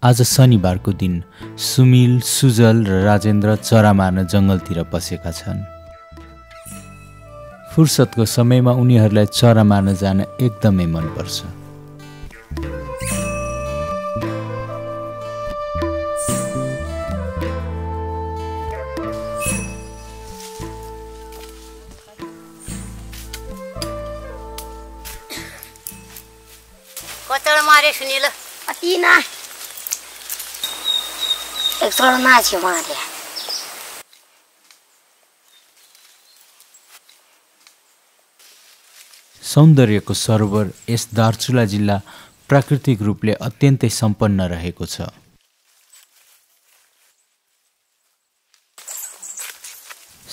आज शनिबारको दिन सुमिल, सुजल र राजेन्द्र चरा मार्न जङ्गलतिर पसेका छन्। फुर्सदको समयमा उनीहरूलाई चरा मार्न जान एकदमै मनपर्छ। कतल मारे सुनिल अति ना एक थोड़ा माछी मारे सौन्दर्यको सरोवर यस दार्चुला जिल्ला प्राकृतिक रूपले अत्यन्तै सम्पन्न रहेको छ।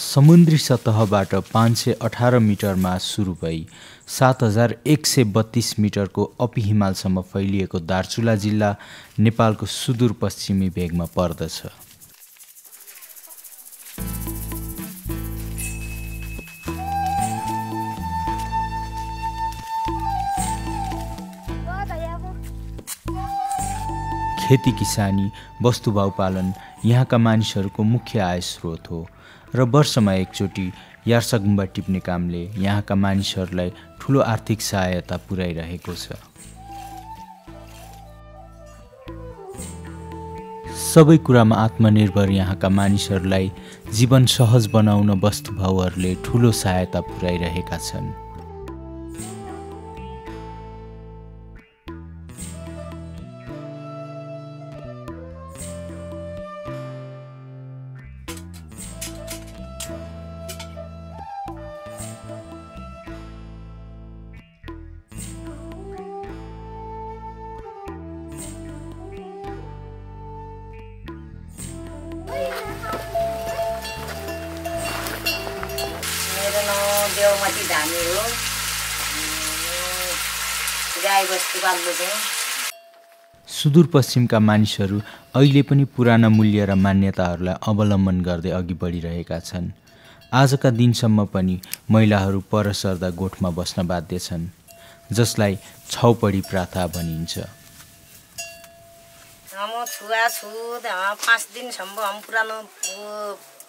समुद्री सतहबाट 518 मिटरमा सुरु भई 7132 मिटरको अपी हिमालसम्म फैलिएको दार्चुला जिल्ला नेपालको सुदूरपश्चिमी भेगमा पर्दछ। खेती किसानी, वस्तुभाउ पालन यहाँका मानिसहरूको मुख्य आय स्रोत हो र वर्षमा एकचोटि यार्सगुम्बा टिप्ने कामले यहाँका मानिसहरूलाई ठूलो आर्थिक सहायता पुर्याइरहेको छ। सबै कुरामा आत्मनिर्भर यहाँका मानिसहरूलाई जीवन सहज बनाउन वस्तुभाउहरूले ठूलो सहायता पुर्याइरहेका छन्। देवमती धामी हो, गाई बस्तु पाल्दो छ। सुदूरपश्चिमका मानिसहरू अहिले पनि पुराना मूल्य र मान्यताहरूलाई अवलम्बन गर्दै अघि बढिरहेका छन्। आजका दिनसम्म पनि महिलाहरू पर सर्दा गोठमा बस्न बाध्य छन्, जसलाई छौपडी प्रथा भनिन्छ। हम छुवाछुत 5 दिनसम्म हम पुरानो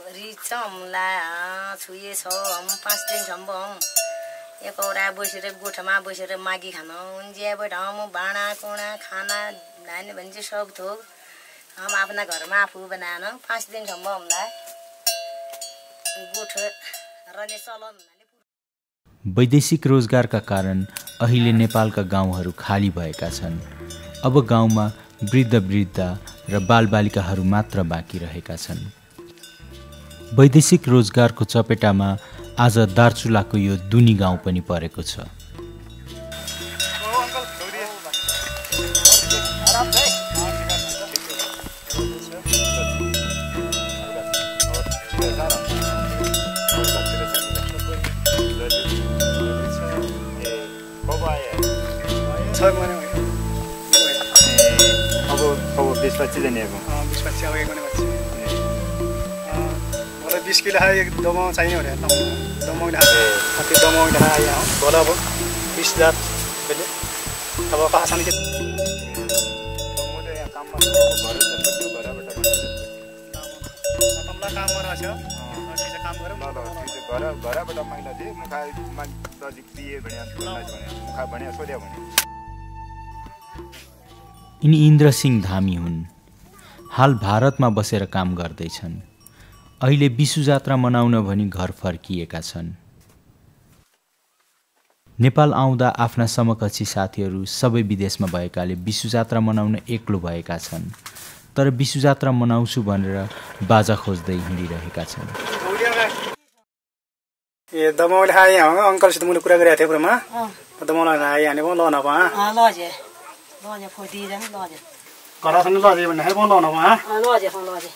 रिच हमलाई छुए छ। हम 5 दिनसम्म हम एकौरा बसेर गोठमा बसेर मागी खान उन्ज्याबाट हम भाँडा कुँडा खाना लाने भने चाहिँ सब थोक हम आफ्ना घरमा आफू बनाएन। 5 दिनसम्म हामीलाई गोठ रहने चलन। वैदेशिक रोजगारका कारण अहिले नेपालका गाउँहरू खाली भएका छन्। अब गाउँमा वृद्ध र बालबालिकाहरू मात्र बाँकी रहेका छन्। वैदेशिक रोजगारको चपेटामा आज दार्चुलाको यो दुनी गाउँ पनि परेको छ। अब 20-25 जने अब 20-25 अब एक 20 किलो है दमाउ चाहिने हो रे दमाउ ढाके दमाउ ढाके आया हो बोला अब 20,000 पहले अब पासान के मोले यहाँ काम घरबाट तमला काम गरेर छ त्यसै काम गरौँ घरबाट महिला दे मुखा नजिक दिए भने मुखा भने सोध्या भने। यिनी इन्द्र सिंह धामी हुन्। हाल भारतमा बसेर काम गर्दैछन्। अहिले विशु जात्रा मनाउन भनी घर फर्किएका छन्। नेपाल आउँदा आफ्ना समकक्षी साथीहरू सबै विदेशमा भएकाले विशु जात्रा मनाउन एक्लो भएका छन्। तर विशु जात्रा मनाउँछु भनेर बाजा खोज्दै हिँडिरहेका छन्। ए दमाउले आए हो अंकलसित मैले कुरा गरेको थिएँ पुरामा दमाउले आए हाने भयो ल न भा लजे लजे फोदी जन लजे घरसँग लजे भने है भयो ल न भा लजे लजे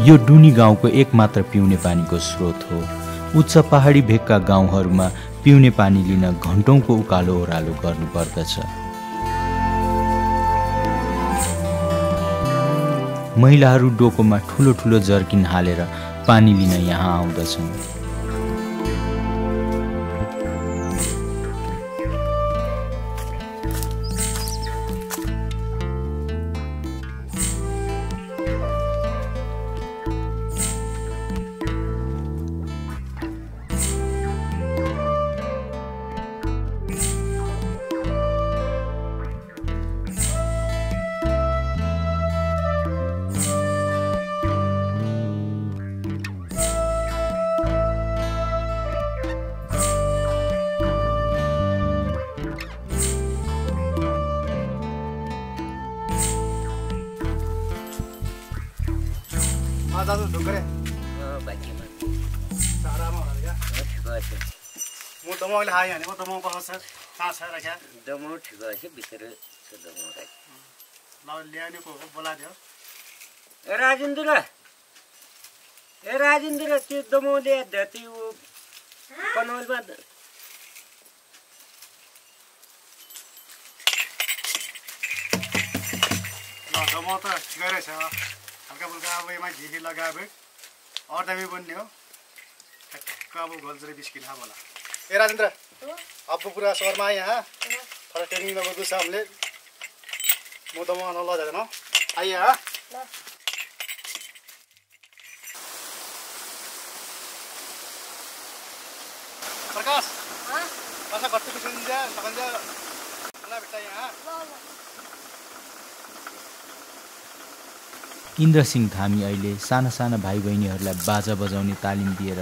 यो डुनी गाउँको एकमात्र पिउने पानीको स्रोत हो। उच्च पहाडी भेगका गाउँहरूमा पिउने पानी लिन घण्टौंको उकालो ओह्रालो गर्नुपर्दछ। महिलाहरू डोकोमा ठुलो ठुलो जर्किन हालेर पानी लिन यहाँ आउँदछन्। दाजु ढुक्करे भाग्यमा सारामा होला क्या ठिक छ म दमौले हाइ हानेको दमौ कहाँ छ राख्या दमौ ठिक छ भित्र छ दमौ राख ल ल्याउनेको बोलादियो राजेन्द्र त्यो दमौ ल्या धती उ कनौलमा ल दमौ त ठिकै रहेछ हल्का फुल्का अब यसमा घी लगाए और दामी बन्ने हो ठ्याक्क अब घोल्चरी बिस्किन बोला ए राजेन्द्र अब पुरा सहरमा आए यहाँ थोड़ा ट्रेनिङ लगेको छ हामीले म त म लजाएर न आइए हाँ प्रकाश कसा कति पिछिन्छ सकन्छ खाना भेट्छ यहाँ इन्द्रसिंह धामी अहिले साना साना भाइ बहिनीहरूलाई बाजा बजाउने तालिम दिएर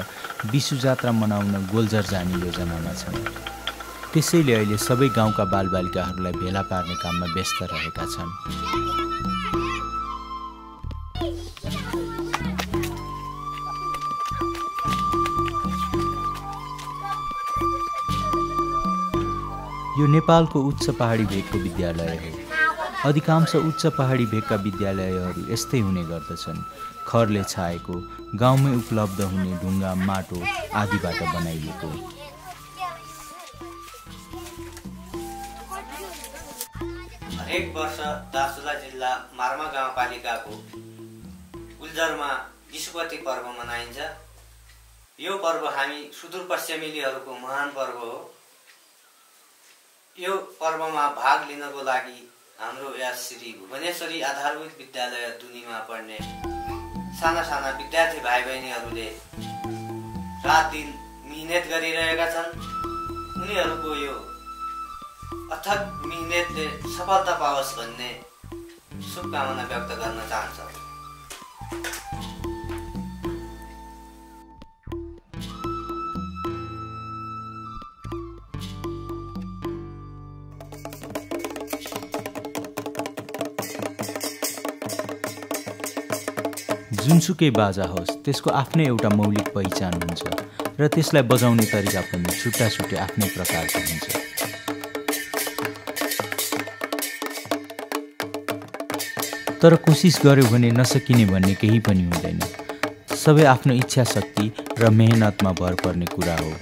विशु जात्रा मनाउन गोल्जर जाने योजनामा छन्। त्यसैले अहिले सबै गाउँका बालबालिकाहरूलाई भेला पार्ने काममा व्यस्त रहेका छन्। यो नेपालको उच्च पहाडी भेगको विद्यालय हो। अधिकांश उच्च पहाडी भेगका विद्यालयहरू यस्तै हुने गर्दछन्। खरले छाएको, गाउँमै उपलब्ध हुने ढुङ्गा, माटो आदिबाट बनाइएको। हरेक वर्ष दार्चुला जिल्ला मार्मा गाउँपालिकाको गुल्जरमा विशुपति पर्व मनाइन्छ। यो पर्व हामी सुदूरपश्चिमेलीहरूको महान पर्व हो। यो पर्वमा भाग लिनको लागि हाम्रो यहाँ श्री भुवनेश्वरी आधारभूत विद्यालय दुनीमा पढ्ने साना साना विद्यार्थी भाइ बहिनीहरूले रात दिन मिहिनेत गरिरहेका छन्। उनीहरूको यो अथक मिहिनेतले सफलता पाओस् भन्ने शुभकामना व्यक्त गर्न चाहन्छौँ। जुनसुकै बाजा होस् त्यसको आफ्नै एउटा मौलिक पहिचान हुन्छ र त्यसलाई बजाउने तरिका पनि छुट्टा छुट्टै आफ्नै प्रकारको हुन्छ। तर कोसिस गर्यो भने नसकिने भन्ने केही पनि हुँदैन। सबै आफ्नो इच्छा शक्ति र मेहनतमा भर पर्ने कुरा हो।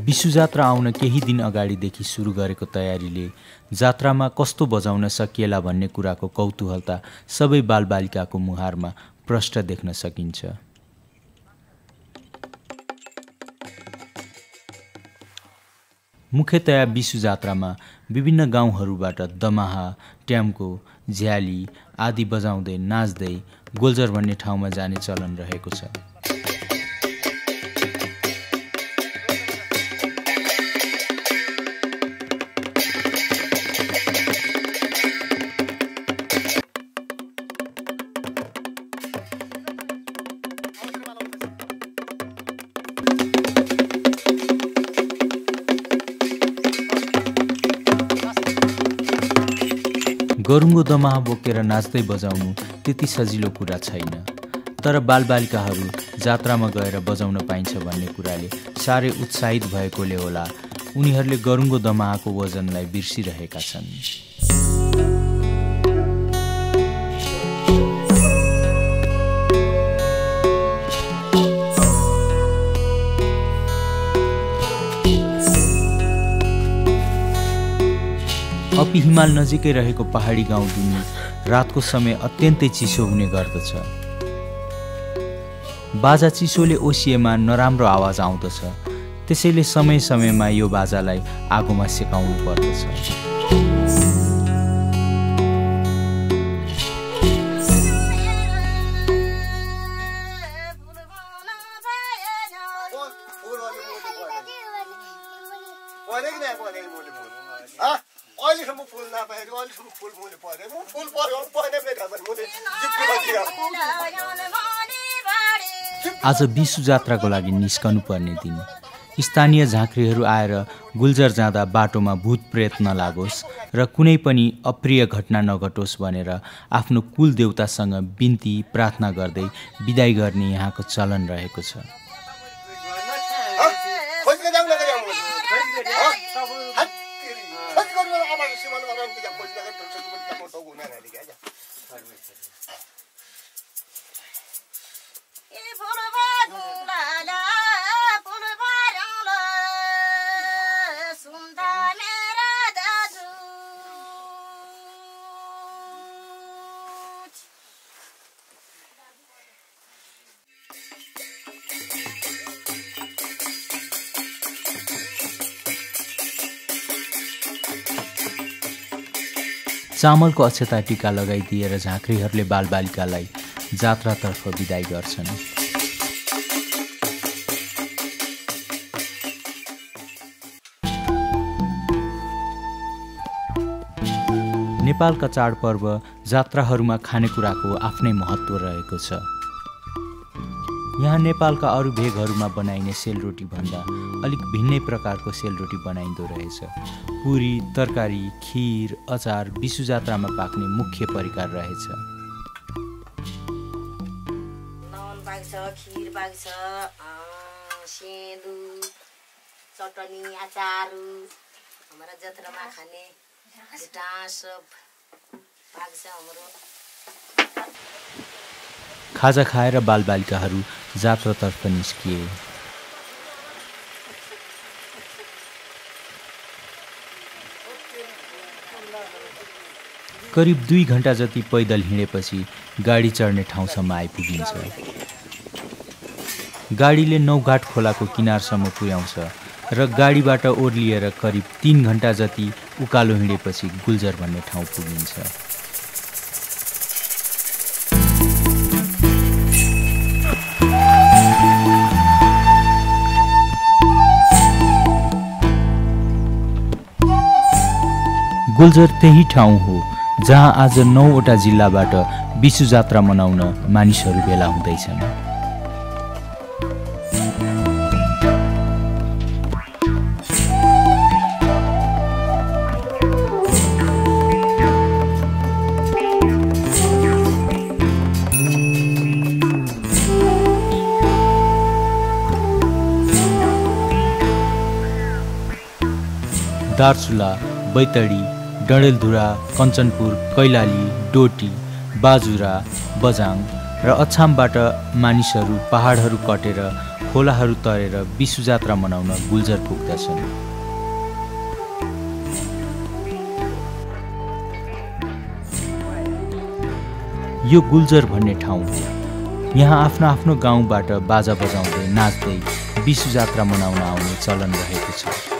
विशु जात्रा आउन केही दिन अगाडिदेखि सुरु गरेको तयारीले जात्रामा कस्तो बजाउन सकिएला भन्ने कुराको कौतूहलता सबै बालबालिकाको मुहारमा प्रष्ट देख्न सकिन्छ। मुख्यतया विशु जात्रामा विभिन्न गाउँहरूबाट दमाहा, ट्याम्को, झ्याली आदि बजाउँदै नाच्दै गोल्जर भन्ने ठाउँमा जाने चलन रहेको छ। गरुङ्गो दमाहा बोकेर नाच्दै बजाउनु त्यति सजिलो कुरा छैन। तर बालबालिकाहरू जात्रामा गएर बजाउन पाइन्छ भन्ने कुराले साह्रै उत्साहित भएकोले होला उनीहरूले गरुङ्गो दमाहाको वजनलाई बिर्सिरहेका छन्। अपि हिमाल नजिकै रहेको पहाडी गाउँ दुनी रातको समय अत्यन्तै चिसो हुने गर्दछ। बाजा चिसोले ओसिएमा नराम्रो आवाज आउँदछ, त्यसैले समय समयमा यो बाजालाई आगोमा सेकाउनु पर्दछ। आज बिसु जात्राको लागि निस्कनु पर्ने दिन। स्थानीय झाँक्रीहरू आएर गुल्जर जाँदा बाटोमा भूत प्रेत नलागोस् र कुनै पनि अप्रिय घटना नघटोस् भनेर आफ्नो कुल देवतासँग बिन्ती प्रार्थना गर्दै बिदाई गर्ने यहाँको चलन रहेको छ। चामलको अक्षता टीका लगाइदिएर झाँक्रीहरूले बालबालिकालाई जात्रातर्फ बिदाई गर्छन्। नेपालका चाडपर्व जात्राहरूमा खानेकुराको आफ्नै महत्त्व रहेको छ। यहाँ नेपालका अरू भेगहरूमा बनाइने सेलरोटी भन्दा अलिक भिन्नै प्रकारको सेलरोटी बनाइँदो रहेछ। पुरी, तरकारी, खिर, अचार बिसु जात्रामा पाक्ने मुख्य परिकार रहेछ। लवन पाक्छ, खिर पाक्छ, सेलु, चटनी, अचारहरू हाम्रो जात्रामा खाने सब पाक्छ हाम्रो। खाजा खाएर बालबालिकाहरू जात्रातर्फ निस्किए। करिब 2 घण्टा जति पैदल हिँडेपछि गाडी चढ्ने ठाउँसम्म आइपुगिन्छ। गाडीले नौघाट खोलाको किनारसम्म पुर्याउँछ र गाडीबाट ओर्लिएर करिब 3 घण्टा जति उकालो हिँडेपछि गुल्जर भन्ने ठाउँ पुगिन्छ। गुल्जर त्यही ठाउँ हो जहाँ आज 9वटा जिल्लाबाट बिसु जात्रा मनाउन मानिसहरू भेला हुँदैछन्। दार्चुला, बैतडी, डडेलधुरा, कञ्चनपुर, कैलाली, डोटी, बाजुरा, बजाङ र अछामबाट मानिसहरू पहाडहरू कटेर खोलाहरू तरेर बिसु जात्रा मनाउन गुल्जर पुग्दछन्। यो गुल्जर भन्ने ठाउँ हो। यहाँ आफ्नो आफ्नो गाउँबाट बाजा बजाउँदै नाच्दै बिसु जात्रा मनाउन आउने चलन रहेको छ।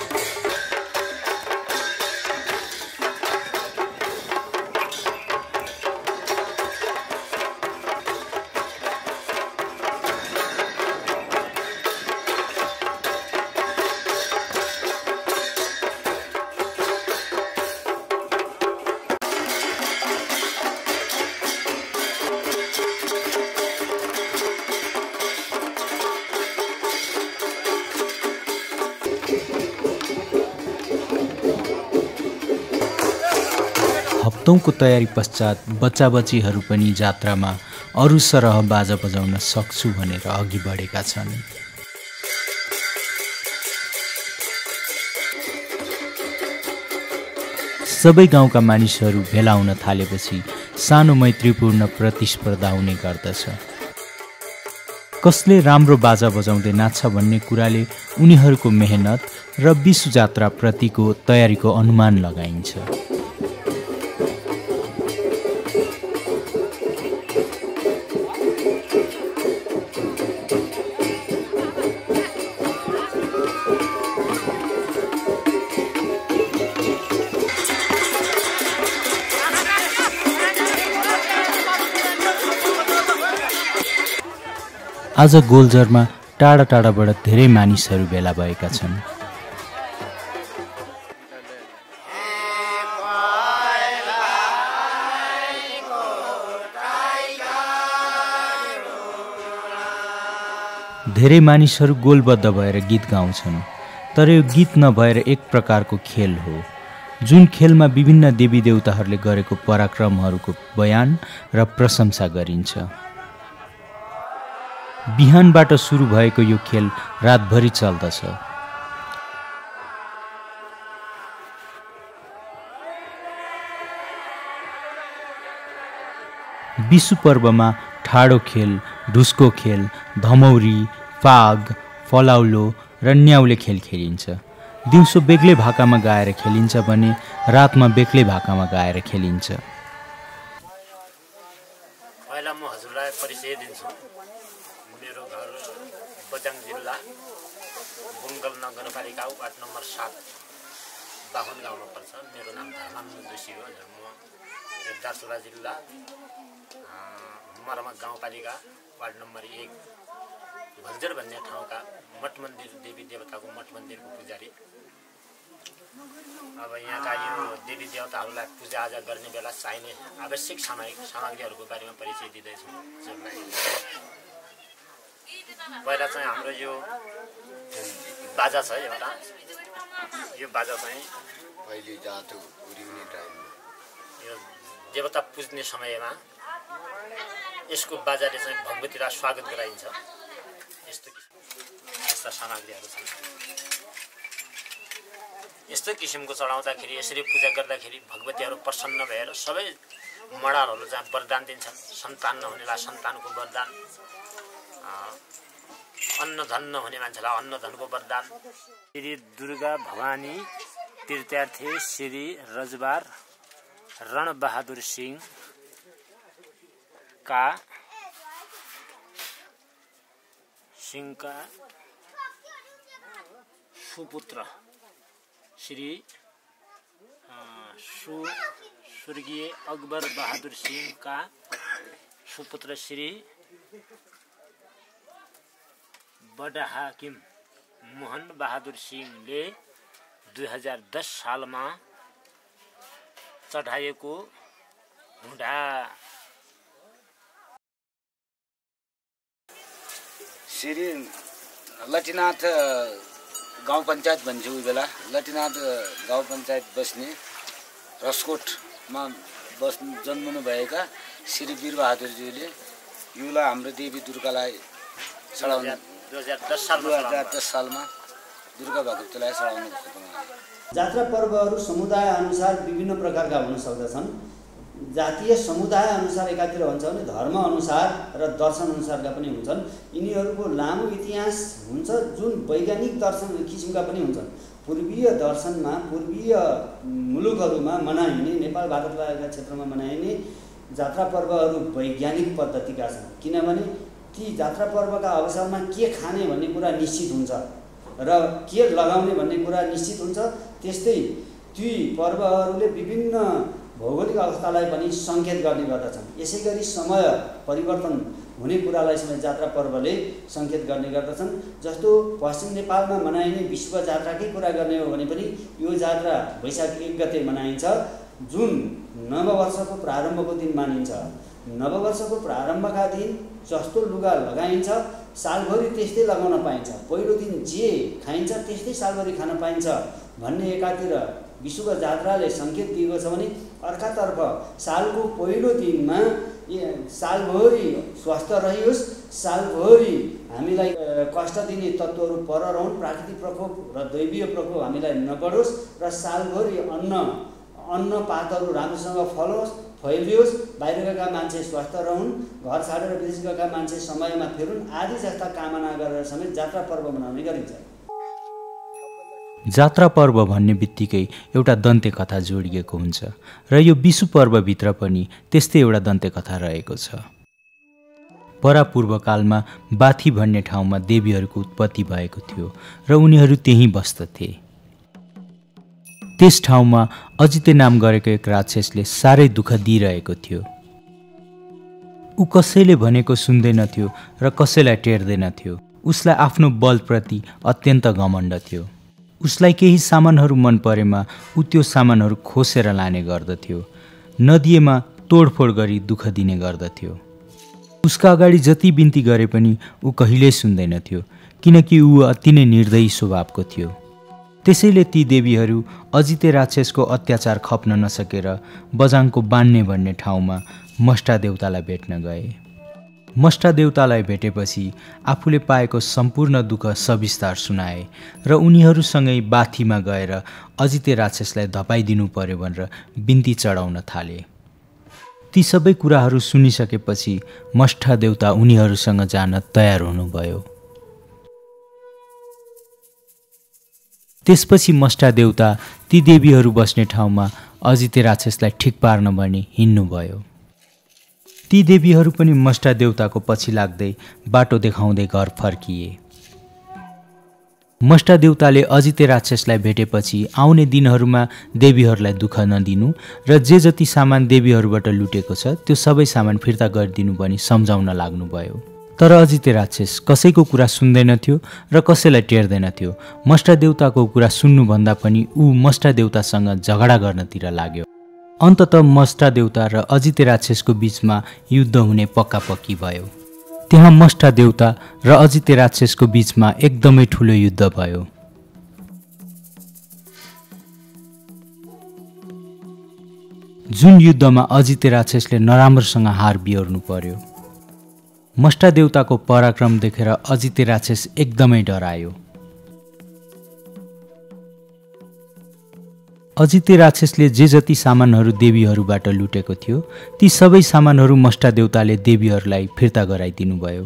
हप्तौंको तयारी पश्चात बच्चा बच्चीहरू पनि जात्रामा अरू सरह बाजा बजाउन सक्छु भनेर अघि बढेका छन्। सबै गाउँका मानिसहरू भेला हुन थालेपछि सानो मैत्रीपूर्ण प्रतिस्पर्धा हुने गर्दछ। कसले राम्रो बाजा बजाउँदै नाच्छ भन्ने कुराले उनीहरूको मेहनत र विश्व जात्रा प्रतिको तयारीको अनुमान लगाइन्छ। आज गोलजरमा टाढा टाढाबाट धेरै मानिसहरू भेला भएका छन्। धेरै मानिसहरू गोलबद्ध भएर गीत गाउँछन्, तर यो गीत नभएर एक प्रकारको खेल हो, जुन खेलमा विभिन्न देवी देवताहरूले गरेको पराक्रमहरूको बयान र प्रशंसा गरिन्छ। बिहानबाट सुरु भएको यो खेल रातभरि चल्दछ। विशु पर्वमा ठाडो खेल, ढुस्को खेल, धमौरी, फाग, फलाउलो र न्याउले खेल खेलिन्छ। दिउँसो बेग्लै भाकामा गाएर खेलिन्छ भने रातमा बेग्लै भाकामा गाएर खेलिन्छ। पहिला म हजुरलाई परिचय दिन्छु। मेरो घर बझाङ जिल्ला बुङ्गल नगरपालिका वार्ड नम्बर 7 बाहुन गाउँमा पर्छ। मेरो नाम धर्मानन्द जोशी हो। म दार्चुला जिल्ला मरमा गाउँपालिका वार्ड नम्बर 1 भन्जर भन्ने ठाउँका मठ मन्दिर देवी देवताको मठ मन्दिरको पुजारी। अब यहाँका यो देवी देवताहरूलाई पूजाआजा गर्ने बेला चाहिने आवश्यक सामग्रीहरूको बारेमा परिचय दिँदैछु। पहिला चाहिँ हाम्रो यो बाजा छ एउटा। यो बाजा चाहिँ पहिले जातो उरिउने टाइममा यो देवता पुज्ने समयमा यसको बाजाले चाहिँ भगवतीलाई स्वागत गराइन्छ। यस्ता सामग्रीहरू छन्। यस्तो किसिमको चढाउँदाखेरि यसरी पूजा गर्दाखेरि भगवतीहरू प्रसन्न भएर सबै मडारहरू चाहिँ वरदान दिन्छन्। सन्तान नहुनेलाई सन्तानको वरदान, अन्न धन नहुने मान्छेलाई अन्न धनको वरदान। श्री दुर्गा भवानी तीर्थयार्थी श्री रजबार रणबहादुर सिंहका सुपुत्र श्री स्वर्गीय अकबर बहादुर सिंहका सुपुत्र श्री बडा हाकिम मोहन बहादुर सिंहले 2010 सालमा चढाएको हुँडा श्री लटिनाथ गाउँ पञ्चायत भन्छ उही बेला। लटिनाथ गाउँ पञ्चायत बस्ने रसकोटमा जन्मनु भएका श्री वीरबहादुरज्यूले योलाई हाम्रो देवी दुर्गालाई चढाउनु 2010 सालमा दुर्गा भगवतीलाई चढाउनु भएको। जात्रा पर्वहरू समुदाय अनुसार विभिन्न प्रकारका हुन सक्दछन्। जातीय समुदाय अनुसार एकातिर हुन्छ भने धर्म अनुसार र दर्शन अनुसारका पनि हुन्छन्। यिनीहरूको लामो इतिहास हुन्छ जुन वैज्ञानिक दर्शन किसिमका पनि हुन्छन्। पूर्वीय दर्शनमा पूर्वीय मुलुकहरूमा मनाइने नेपाल भारत लगायतका क्षेत्रमा मनाइने जात्रा पर्वहरू वैज्ञानिक पद्धतिका छन्। किनभने ती जात्रा पर्वका अवसरमा के खाने भन्ने कुरा निश्चित हुन्छ र के लगाउने भन्ने कुरा निश्चित हुन्छ। त्यस्तै ती पर्वहरूले विभिन्न भौगोलिक अवस्थालाई पनि सङ्केत गर्ने गर्दछन्। यसै गरी समय परिवर्तन हुने कुरालाई चाहिँ जात्रा पर्वले सङ्केत गर्ने गर्दछन्। जस्तो पश्चिम नेपालमा मनाइने विश्व जात्राकै कुरा गर्ने हो भने पनि यो जात्रा वैशाख 1 गते मनाइन्छ, जुन नववर्षको प्रारम्भको दिन मानिन्छ। नववर्षको प्रारम्भका दिन जस्तो लुगा लगाइन्छ सालभरि त्यस्तै लगाउन पाइन्छ। पहिलो दिन जे खाइन्छ त्यस्तै सालभरि खान पाइन्छ भन्ने एकातिर विश्व जात्राले सङ्केत दिएको छ भने अर्कातर्फ सालको पहिलो दिनमा सालभरि स्वस्थ रहियोस्, सालभरि हामीलाई कष्ट दिने तत्त्वहरू पर रहन्, प्राकृतिक प्रकोप र दैवीय प्रकोप हामीलाई नबढोस् र सालभरि अन्न पातहरू राम्रोसँग फलोस्, फैलियोस्, बाहिर गएका मान्छे स्वस्थ रहन्, घर छाडेर विदेश गएका मान्छे समयमा फेरुन् आदि जस्ता कामना गरेर समेत जात्रा पर्व मनाउने गरिन्छ। जात्रा पर्व भन्ने बित्तिकै एउटा दन्ते कथा जोडिएको हुन्छ र यो विषु पर्वभित्र पनि त्यस्तै एउटा दन्ते कथा रहेको छ। परापूर्वकालमा बाथी भन्ने ठाउँमा देवीहरूको उत्पत्ति भएको थियो र उनीहरू त्यहीँ बस्दथे। त्यस ठाउँमा अजिते नाम गरेको एक राक्षसले साह्रै दुःख दिइरहेको थियो। ऊ कसैले भनेको सुन्दैनथ्यो र कसैलाई टेर्दैनथ्यो। उसलाई आफ्नो बलप्रति अत्यन्त घमण्ड थियो। उसलाई केही सामानहरू मन परेमा ऊ त्यो सामानहरू खोसेर लाने गर्दथ्यो, नदिएमा तोडफोड गरी दुःख दिने गर्दथ्यो। उसका अगाडि जति बिन्ती गरे पनि ऊ कहिल्यै सुन्दैनथ्यो, किनकि ऊ अति नै निर्दयी स्वभावको थियो। त्यसैले ती देवीहरू अजिते राक्षसको अत्याचार खप्न नसकेर बजाङको बान्ने भन्ने ठाउँमा मष्टा देवतालाई भेट्न गए। मष्टा देवतालाई भेटेपछि आफूले पाएको सम्पूर्ण दुःख सविस्तार सुनाए र उनीहरूसँगै बाथीमा गएर अजिते राक्षसलाई धपाइदिनु पर्यो भनेर बिन्ती चढाउन थाले। ती सबै कुराहरू सुनिसकेपछि मष्टा देवता उनीहरूसँग जान तयार हुनुभयो। त्यसपछि मष्टा देवता ती देवीहरू बस्ने ठाउँमा अजिते राक्षसलाई ठिक पार्न भनी हिँड्नुभयो। ती देवीहरू पनि मष्टा देवताको पछि लाग्दै बाटो देखाउँदै घर फर्किए। मष्टा देवताले अजिते राक्षसलाई भेटेपछि आउने दिनहरूमा देवीहरूलाई दुःख नदिनु र जे जति सामान देवीहरूबाट लुटेको छ त्यो सबै सामान फिर्ता गरिदिनु भनी सम्झाउन लाग्नुभयो। तर अजिते राक्षस कसैको कुरा सुन्दैनथ्यो र कसैलाई टेर्दैनथ्यो। मष्टा देवताको कुरा सुन्नुभन्दा पनि ऊ मष्टा देवतासँग झगडा गर्नतिर लाग्यो। अन्ततः मष्टा देवता र अजिते राक्षसको बीचमा युद्ध हुने पक्कापक्की भयो। त्यहाँ मष्टा देवता र अजिते राक्षसको बीचमा एकदमै ठुलो युद्ध भयो। जुन युद्धमा अजिते राक्षसले नराम्रोसँग हार बिहोर्नु पर्यो। मष्टा देवताको पराक्रम देखेर अजिते राक्षस एकदमै डरायो। अजिते राक्षसले जे जति सामानहरू देवीहरूबाट लुटेको थियो ती सबै सामानहरू मष्टा देवताले देवीहरूलाई फिर्ता गराइदिनु भयो।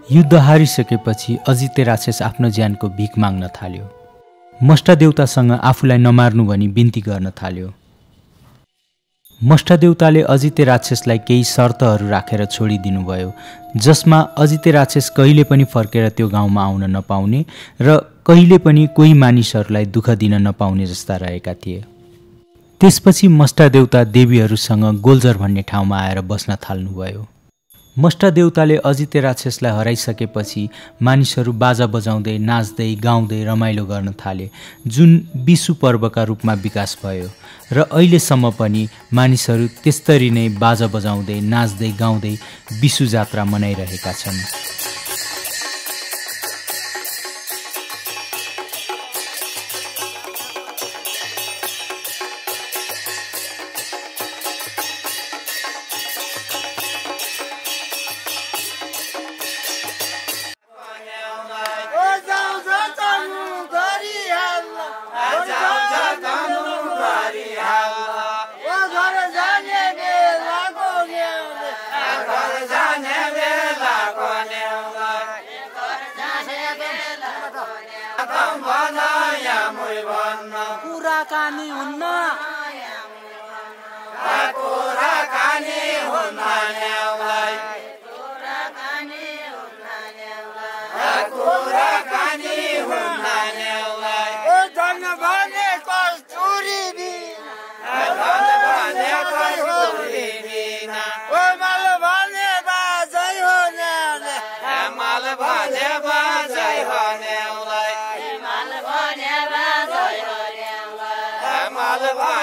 युद्ध हारिसकेपछि अजिते राक्षस आफ्नो ज्यानको भिख माग्न थाल्यो। मष्टा देवतासँग आफूलाई नमार्नु भनी बिन्ती गर्न थाल्यो। मष्टा देवताले अजिते राक्षसलाई केही शर्तहरू राखेर छोडिदिनु भयो, जसमा अजिते राक्षस कहिले पनि फर्केर त्यो गाउँमा आउन नपाउने र कहिले पनि कोही मानिसहरूलाई दुःख दिन नपाउने जस्ता रहेका थिए। त्यसपछि मष्टा देवता देवीहरूसँग गोल्जर भन्ने ठाउँमा आएर बस्न थाल्नुभयो। मष्टा देवताले अजिते राक्षसलाई हराइसकेपछि मानिसहरू बाजा बजाउँदै नाच्दै गाउँदै रमाइलो गर्न थाले, जुन विषु पर्वका रूपमा विकास भयो र अहिलेसम्म पनि मानिसहरू त्यस्तरी नै बाजा बजाउँदै नाच्दै गाउँदै विषु जात्रा मनाइरहेका छन्।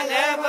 Never